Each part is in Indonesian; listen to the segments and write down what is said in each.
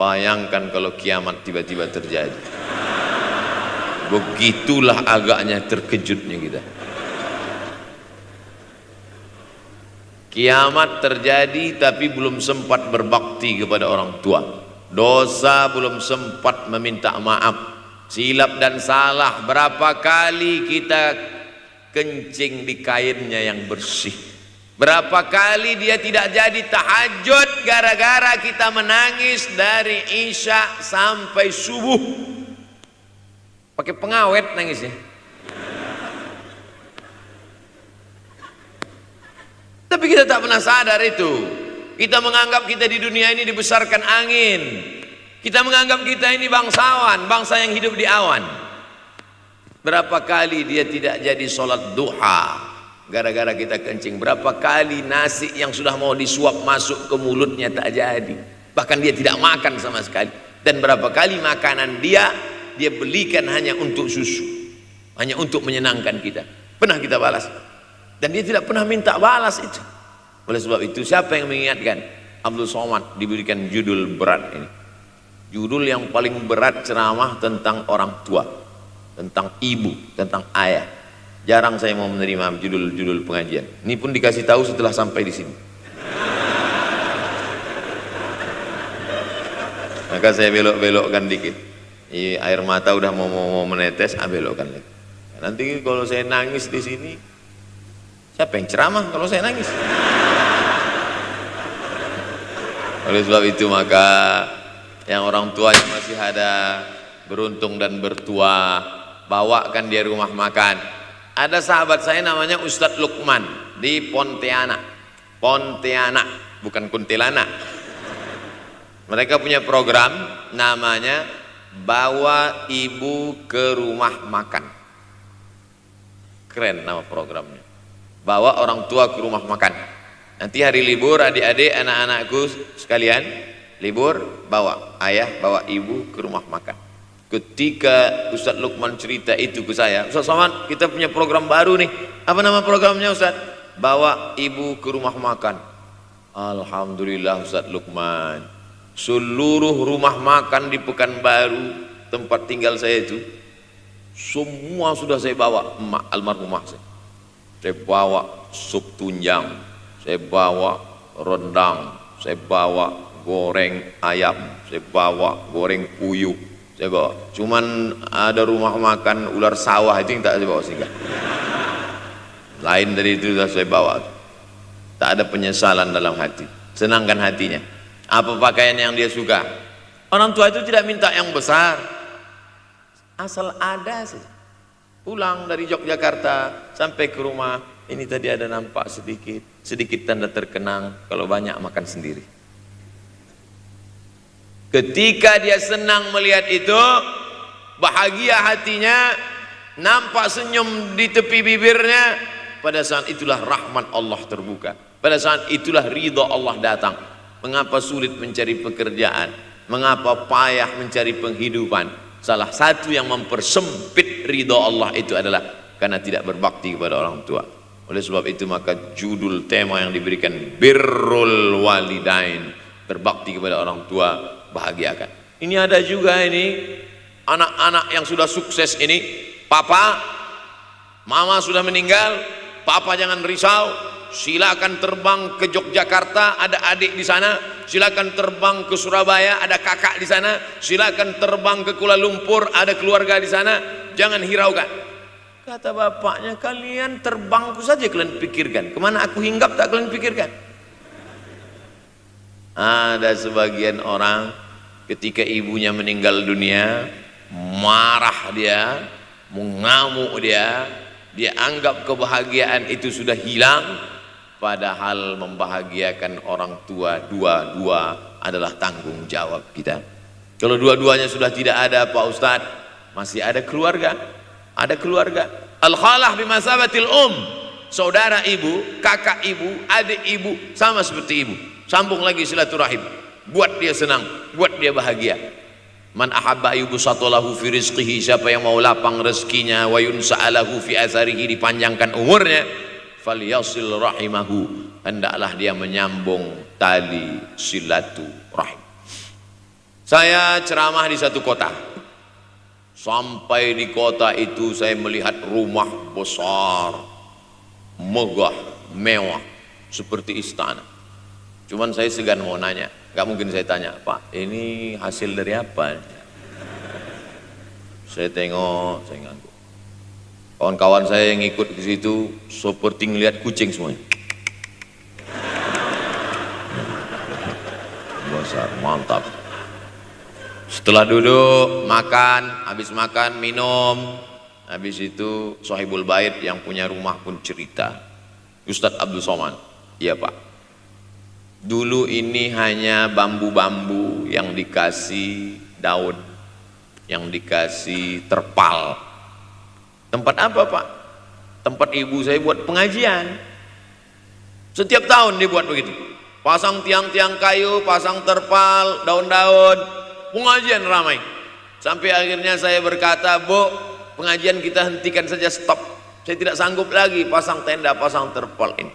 Bayangkan kalau kiamat tiba-tiba terjadi. Begitulah agaknya terkejutnya kita. Kiamat terjadi tapi belum sempat berbakti kepada orang tua. Dosa belum sempat meminta maaf. Silap dan salah berapa kali kita kencing di kainnya yang bersih. Berapa kali dia tidak jadi tahajud gara-gara kita menangis dari Isya sampai subuh. Pakai pengawet nangisnya. Tapi kita tak pernah sadar itu. Kita menganggap kita di dunia ini dibesarkan angin. Kita menganggap kita ini bangsawan, bangsa yang hidup di awan. Berapa kali dia tidak jadi sholat duha gara-gara kita kencing. Berapa kali nasi yang sudah mau disuap masuk ke mulutnya tak jadi, bahkan dia tidak makan sama sekali. Dan berapa kali makanan dia belikan hanya untuk susu, hanya untuk menyenangkan kita. Pernah kita balas, dan dia tidak pernah minta balas itu. Oleh sebab itu, siapa yang mengingatkan? Abdul Somad diberikan judul berat ini, judul yang paling berat ceramah tentang orang tua, tentang ibu, tentang ayah. Jarang saya mau menerima judul-judul pengajian. Ini pun dikasih tahu setelah sampai di sini. Maka saya belok-belokkan dikit. Air mata udah mau menetes, belokkan lagi. Nanti kalau saya nangis di sini, siapa yang ceramah kalau saya nangis? Oleh sebab itu maka yang orang tuanya masih ada, beruntung dan bertua, bawakan dia rumah makan. Ada sahabat saya namanya Ustadz Lukman di Pontianak, bukan Kuntilanak. Mereka punya program namanya Bawa Ibu ke Rumah Makan. Keren nama programnya. Bawa orang tua ke rumah makan. Nanti hari libur adik-adik, anak-anakku sekalian libur, bawa ayah, bawa ibu ke rumah makan. Ketika Ustadz Lukman cerita itu ke saya, Ustadz Somad, kita punya program baru nih. Apa nama programnya Ustadz? Bawa ibu ke rumah makan. Alhamdulillah Ustadz Lukman, seluruh rumah makan di Pekanbaru tempat tinggal saya itu, semua sudah saya bawa. Almarhumah saya bawa sup tunjang, saya bawa rendang, saya bawa goreng ayam, saya bawa goreng puyuh, saya bawa. Cuman ada rumah makan ular sawah itu yang tak saya bawa singgah. Lain dari itu sudah saya bawa. Tak ada penyesalan dalam hati, senangkan hatinya. Apa pakaian yang dia suka. Orang tua itu tidak minta yang besar, asal ada saja. Pulang dari Yogyakarta sampai ke rumah, ini tadi ada nampak sedikit tanda terkenang. Kalau banyak makan sendiri. Ketika dia senang melihat itu, bahagia hatinya, nampak senyum di tepi bibirnya, pada saat itulah rahmat Allah terbuka. Pada saat itulah ridha Allah datang. Mengapa sulit mencari pekerjaan? Mengapa payah mencari penghidupan? Salah satu yang mempersempit ridha Allah itu adalah karena tidak berbakti kepada orang tua. Oleh sebab itu maka judul tema yang diberikan birrul walidain, berbakti kepada orang tua, bahagiakan. Ini ada juga ini anak-anak yang sudah sukses ini, papa, mama sudah meninggal, papa jangan risau, silakan terbang ke Yogyakarta, ada adik di sana, silakan terbang ke Surabaya, ada kakak di sana, silakan terbang ke Kuala Lumpur, ada keluarga di sana, jangan hiraukan. Kata bapaknya, kalian terbangku saja kalian pikirkan, kemana aku hinggap tak kalian pikirkan. Ada sebagian orang ketika ibunya meninggal dunia, marah dia, mengamuk dia anggap kebahagiaan itu sudah hilang, padahal membahagiakan orang tua dua-dua adalah tanggung jawab kita. Kalau dua-duanya sudah tidak ada Pak Ustadz, masih ada keluarga, al-khalah bimasabatil saudara ibu, kakak ibu, adik ibu, sama seperti ibu. Sambung lagi silaturahim, buat dia senang, buat dia bahagia. Man ahabba yubsatalahu fi rizqihi, siapa yang mau lapang rezekinya, wa yunsa'alahu fi atharihi, dipanjangkan umurnya, falyasil rahimahu, hendaklah dia menyambung tali silaturahim. Saya ceramah di satu kota. Sampai di kota itu saya melihat rumah besar, megah, mewah, seperti istana. Cuman saya segan mau nanya, gak mungkin saya tanya, Pak, ini hasil dari apa? Saya tengok, saya ngangguk. Kawan-kawan saya yang ikut di situ seperti ngelihat kucing semuanya. Besar, mantap. Setelah duduk, makan, habis makan, minum, habis itu Sohibul Bait yang punya rumah pun cerita. Ustadz Abdul Somad, iya Pak, dulu ini hanya bambu-bambu yang dikasih daun, yang dikasih terpal. Tempat apa Pak? Tempat ibu saya buat pengajian. Setiap tahun dibuat begitu. Pasang tiang-tiang kayu, pasang terpal, daun-daun, pengajian ramai. Sampai akhirnya saya berkata, Bu, pengajian kita hentikan saja, stop. Saya tidak sanggup lagi pasang tenda, pasang terpal ini.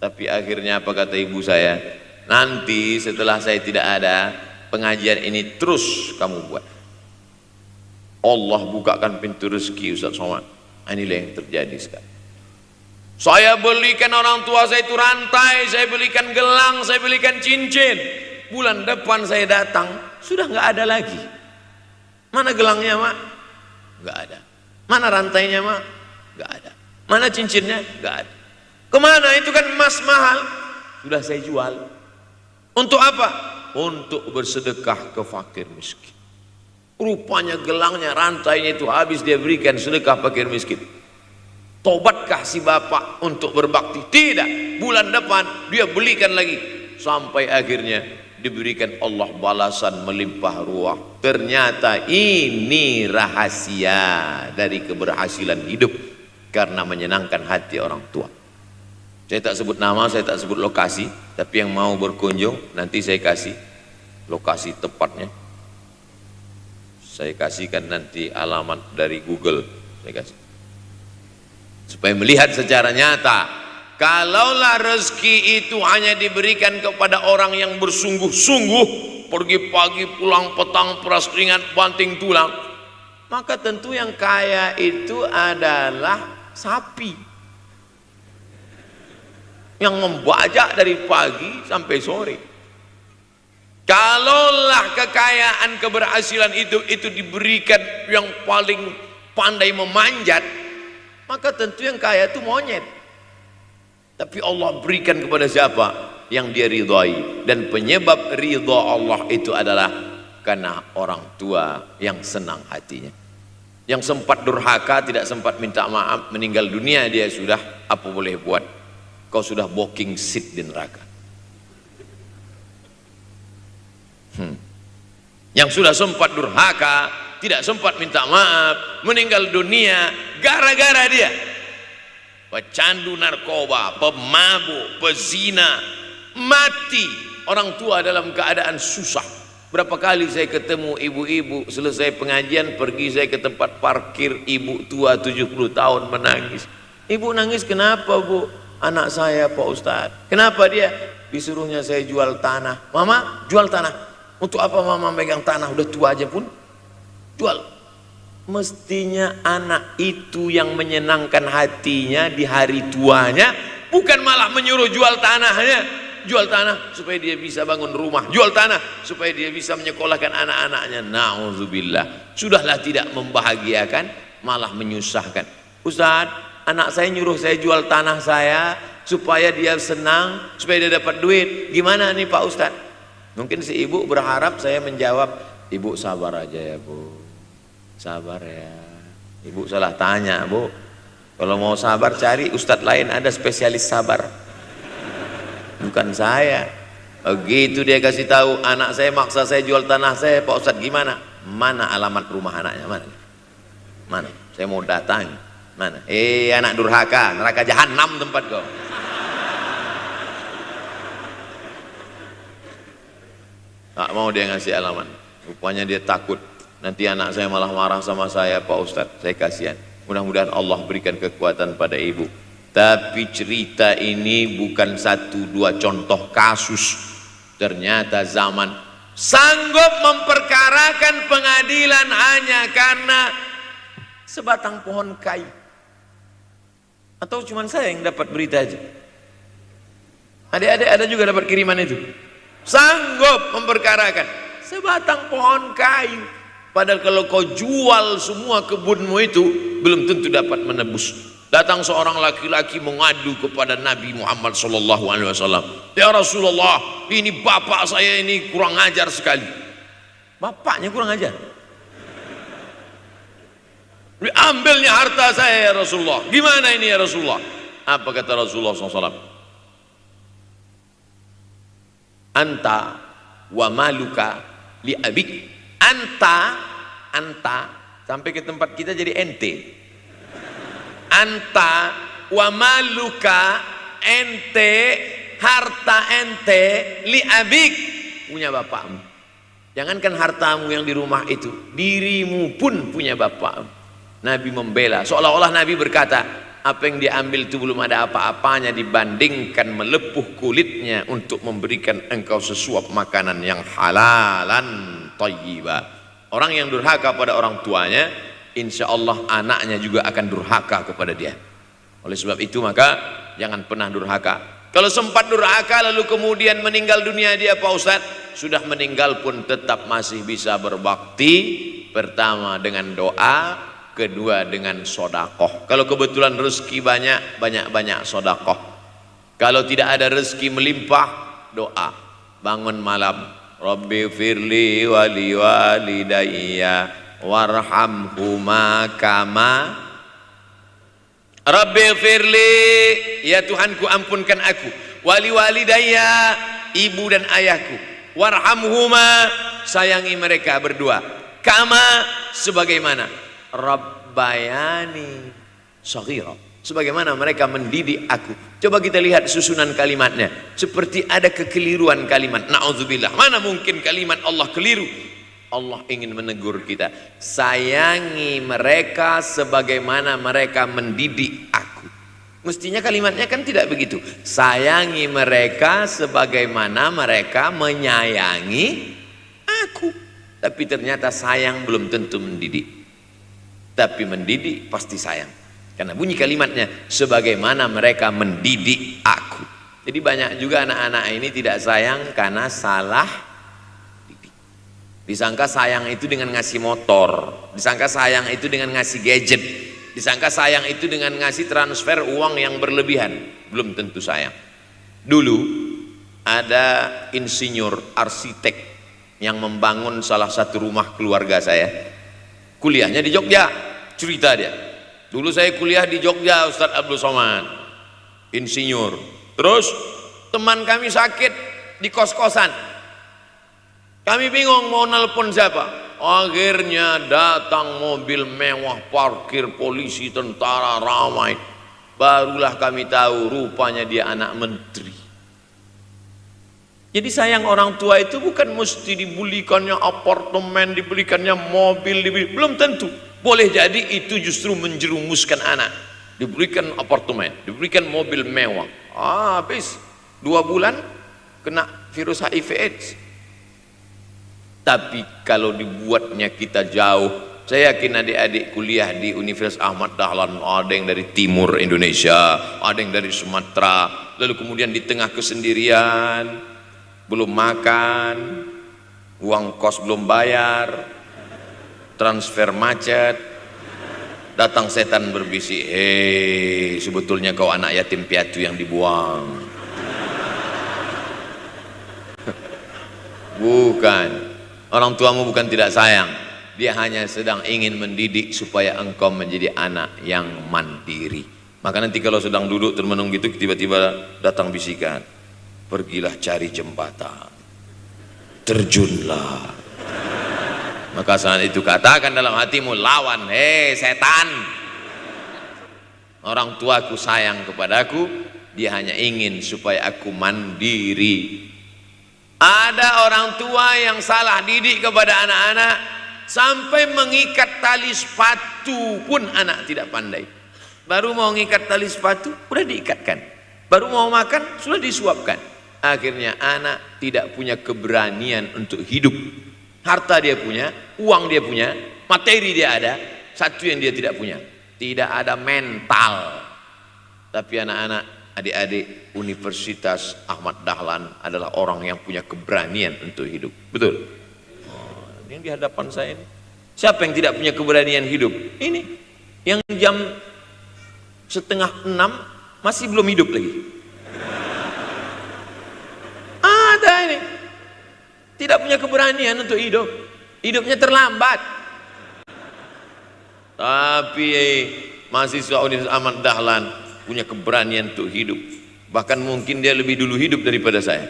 Tapi akhirnya apa kata ibu saya? Nanti setelah saya tidak ada, pengajian ini terus kamu buat. Allah bukakan pintu rezeki Ustaz Somad. Inilah yang terjadi sekarang. Saya belikan orang tua saya itu rantai, saya belikan gelang, saya belikan cincin. Bulan depan saya datang, sudah nggak ada lagi. Mana gelangnya Mak? Nggak ada. Mana rantainya Mak? Nggak ada. Mana cincinnya? Nggak ada. Kemana? Itu kan emas mahal. Sudah saya jual. Untuk apa? Untuk bersedekah ke fakir miskin. Rupanya gelangnya, rantainya itu habis dia berikan sedekah fakir miskin. Tobatkah si bapak untuk berbakti? Tidak. Bulan depan dia belikan lagi. Sampai akhirnya diberikan Allah balasan melimpah ruah. Ternyata ini rahasia dari keberhasilan hidup, karena menyenangkan hati orang tua. Saya tak sebut nama, saya tak sebut lokasi, tapi yang mau berkunjung nanti saya kasih lokasi tepatnya. Saya kasihkan nanti alamat dari Google, saya kasih. Supaya melihat secara nyata, kalaulah rezeki itu hanya diberikan kepada orang yang bersungguh-sungguh, pergi pagi pulang petang, peras keringat banting tulang, maka tentu yang kaya itu adalah sapi yang membajak dari pagi sampai sore. Kalaulah kekayaan keberhasilan itu diberikan yang paling pandai memanjat, maka tentu yang kaya itu monyet. Tapi Allah berikan kepada siapa? Yang dia ridhai. Dan penyebab ridha Allah itu adalah karena orang tua yang senang hatinya. Yang sempat durhaka, tidak sempat minta maaf, meninggal dunia dia sudah, apa boleh buat? Kau sudah booking seat di neraka. Yang sudah sempat durhaka, tidak sempat minta maaf, meninggal dunia gara-gara dia pecandu narkoba, pemabuk, pezina, mati. Orang tua dalam keadaan susah. Berapa kali saya ketemu ibu-ibu selesai pengajian, pergi saya ke tempat parkir, ibu tua 70 tahun menangis. Ibu nangis kenapa Bu? Anak saya Pak Ustadz. Kenapa dia? Disuruhnya saya jual tanah. Mama jual tanah. Untuk apa mama megang tanah? Udah tua aja pun jual. Mestinya anak itu yang menyenangkan hatinya di hari tuanya, bukan malah menyuruh jual tanahnya. Jual tanah supaya dia bisa bangun rumah, jual tanah supaya dia bisa menyekolahkan anak-anaknya. Na'udzubillah. Sudahlah tidak membahagiakan, malah menyusahkan. Ustadz, anak saya nyuruh saya jual tanah saya supaya dia senang, supaya dia dapat duit. Gimana nih Pak Ustadz? Mungkin si ibu berharap saya menjawab, ibu sabar aja ya Bu, sabar ya. Ibu salah tanya Bu, kalau mau sabar cari ustadz lain, ada spesialis sabar, bukan saya. Begitu dia kasih tahu, anak saya maksa saya jual tanah saya, Pak Ustadz gimana? Mana alamat rumah anaknya? Mana? Saya mau datang. Mana? Anak durhaka, neraka jahanam tempat kau. Tak mau dia ngasih alamat. Rupanya dia takut nanti anak saya malah marah sama saya, Pak Ustadz. Saya kasihan. Mudah-mudahan Allah berikan kekuatan pada ibu. Tapi cerita ini bukan satu dua contoh kasus. Ternyata zaman sanggup memperkarakan pengadilan hanya karena sebatang pohon kayu. Atau cuma saya yang dapat berita aja? Adik-adik ada juga dapat kiriman itu? Sanggup memperkarakan sebatang pohon kayu. Padahal kalau kau jual semua kebunmu itu, belum tentu dapat menebus. Datang seorang laki-laki mengadu kepada Nabi Muhammad SAW. Ya Rasulullah, ini bapak saya ini kurang ajar sekali. Bapaknya kurang ajar? Ambilnya harta saya ya Rasulullah. Gimana ini ya Rasulullah? Apa kata Rasulullah SAW? Anta wa maluka li abik. Anta sampai ke tempat kita jadi ente. Anta wa maluka, ente, harta ente, li abik, punya bapakmu. Jangankan hartamu yang di rumah itu, dirimu pun punya bapakmu. Nabi membela, seolah-olah Nabi berkata, apa yang diambil itu belum ada apa-apanya dibandingkan melepuh kulitnya untuk memberikan engkau sesuap makanan yang halalan thayyibah. Orang yang durhaka pada orang tuanya, insya Allah anaknya juga akan durhaka kepada dia. Oleh sebab itu maka jangan pernah durhaka. Kalau sempat durhaka lalu kemudian meninggal dunia dia Pak Ustadz, sudah meninggal pun tetap masih bisa berbakti. Pertama dengan doa, kedua dengan sodakoh. Kalau kebetulan rezeki banyak sodakoh. Kalau tidak ada rezeki melimpah, doa. Bangun malam, Rabbi firli wali walidayya warhamhuma kama Rabbi firli, ya Tuhanku ampunkan aku, wali walidayya, ibu dan ayahku, warhamhuma, sayangi mereka berdua, kama, sebagaimana Rabbayani shaghira, sebagaimana mereka mendidik aku. Coba kita lihat susunan kalimatnya, seperti ada kekeliruan kalimat. Na'udzubillah, mana mungkin kalimat Allah keliru. Allah ingin menegur kita, sayangi mereka sebagaimana mereka mendidik aku. Mestinya kalimatnya kan tidak begitu, sayangi mereka sebagaimana mereka menyayangi aku. Tapi ternyata sayang belum tentu mendidik, tapi mendidik pasti sayang. Karena bunyi kalimatnya, sebagaimana mereka mendidik aku. Jadi banyak juga anak-anak ini tidak sayang karena salah didik. Disangka sayang itu dengan ngasih motor, disangka sayang itu dengan ngasih gadget, disangka sayang itu dengan ngasih transfer uang yang berlebihan. Belum tentu sayang. Dulu ada insinyur arsitek yang membangun salah satu rumah keluarga saya. Kuliahnya di Jogja, cerita dia. Dulu saya kuliah di Jogja, Ustadz Abdul Somad, insinyur. Terus teman kami sakit di kos-kosan. Kami bingung mau nelpon siapa. Akhirnya datang mobil mewah, parkir polisi, tentara, ramai. Barulah kami tahu rupanya dia anak menteri. Jadi sayang orang tua itu bukan mesti dibelikannya apartemen, dibelikannya mobil, belum tentu. Boleh jadi itu justru menjerumuskan anak. Diberikan apartemen, diberikan mobil mewah. Habis 2 bulan kena virus HIV AIDS. Tapi kalau dibuatnya kita jauh, saya yakin adik-adik kuliah di Universitas Ahmad Dahlan, ada yang dari timur Indonesia, ada yang dari Sumatera, lalu kemudian di tengah kesendirian, belum makan, uang kos belum bayar, transfer macet, datang setan berbisik, hei sebetulnya kau anak yatim piatu yang dibuang. Bukan, orang tuamu bukan tidak sayang, dia hanya sedang ingin mendidik supaya engkau menjadi anak yang mandiri. Maka nanti kalau sedang duduk termenung gitu, tiba-tiba datang bisikan, pergilah cari jembatan, terjunlah. Maka saat itu katakan dalam hatimu, lawan, hei setan. Orang tuaku sayang kepadaku, dia hanya ingin supaya aku mandiri. Ada orang tua yang salah didik kepada anak-anak, sampai mengikat tali sepatu pun anak tidak pandai. Baru mau mengikat tali sepatu, sudah diikatkan. Baru mau makan, sudah disuapkan. Akhirnya anak tidak punya keberanian untuk hidup. Harta dia punya, uang dia punya, materi dia ada, satu yang dia tidak punya, tidak ada mental. Tapi anak-anak, adik-adik Universitas Ahmad Dahlan adalah orang yang punya keberanian untuk hidup. Betul? Oh, ini di hadapan saya ini. Siapa yang tidak punya keberanian hidup? Ini yang jam 5:30 masih belum hidup lagi. Ada ini tidak punya keberanian untuk hidup, hidupnya terlambat. Tapi mahasiswa Universitas Ahmad Dahlan punya keberanian untuk hidup. Bahkan mungkin dia lebih dulu hidup daripada saya,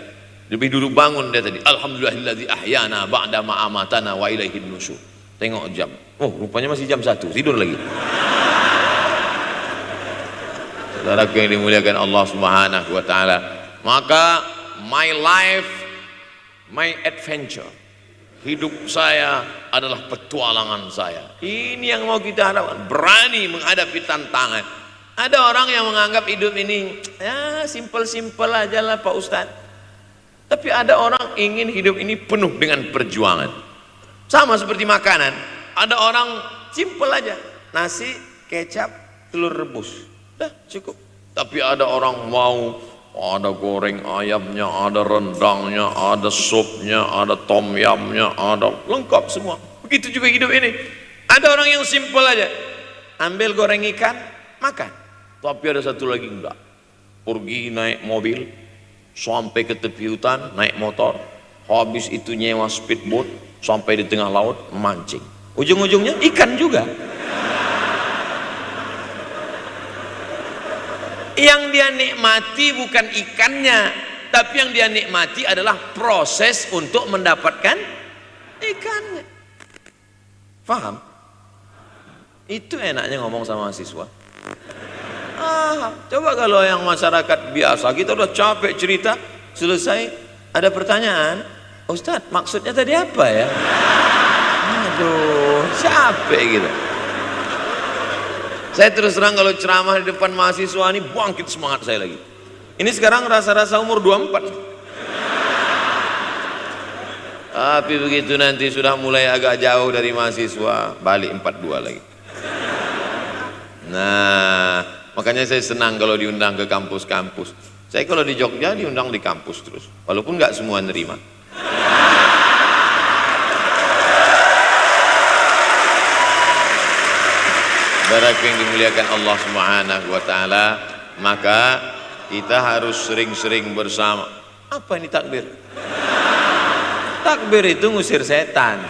lebih dulu bangun dia tadi. Alhamdulillahilladzi ahyana ba'da ma amatana wa ilaihin nusyur. Tengok jam, oh rupanya masih jam 1, tidur lagi. Saudaraku yang dimuliakan Allah Subhanahu wa taala, maka my life, my adventure, hidup saya adalah petualangan saya. Ini yang mau kita harapkan, berani menghadapi tantangan. Ada orang yang menganggap hidup ini ya simpel-simpel aja lah Pak Ustadz. Tapi ada orang ingin hidup ini penuh dengan perjuangan. Sama seperti makanan, ada orang simpel aja, nasi, kecap, telur rebus, dah cukup. Tapi ada orang mau ada goreng ayamnya, ada rendangnya, ada supnya, ada tom yamnya, ada lengkap semua. Begitu juga hidup ini. Ada orang yang simpel aja, ambil goreng ikan, makan. Tapi ada satu lagi enggak, pergi naik mobil sampai ke tepi hutan, naik motor, habis itu nyewa speedboat sampai di tengah laut memancing. Ujung-ujungnya ikan juga. Yang dia nikmati bukan ikannya, tapi yang dia nikmati adalah proses untuk mendapatkan ikannya. Faham? Itu enaknya ngomong sama mahasiswa. Coba kalau yang masyarakat biasa, kita udah capek cerita, selesai ada pertanyaan, Ustadz maksudnya tadi apa ya? Aduh, capek gitu. Saya terus terang kalau ceramah di depan mahasiswa ini bangkit semangat saya lagi. Ini sekarang rasa-rasa umur 24. Tapi begitu nanti sudah mulai agak jauh dari mahasiswa, balik 42 lagi. Nah, makanya saya senang kalau diundang ke kampus-kampus. Saya kalau di Jogja diundang di kampus terus, walaupun nggak semua nerima. Saudaraku yang dimuliakan Allah Subhanahu wa taala, maka kita harus sering-sering bersama. Apa ini takbir? Takbir itu ngusir setan.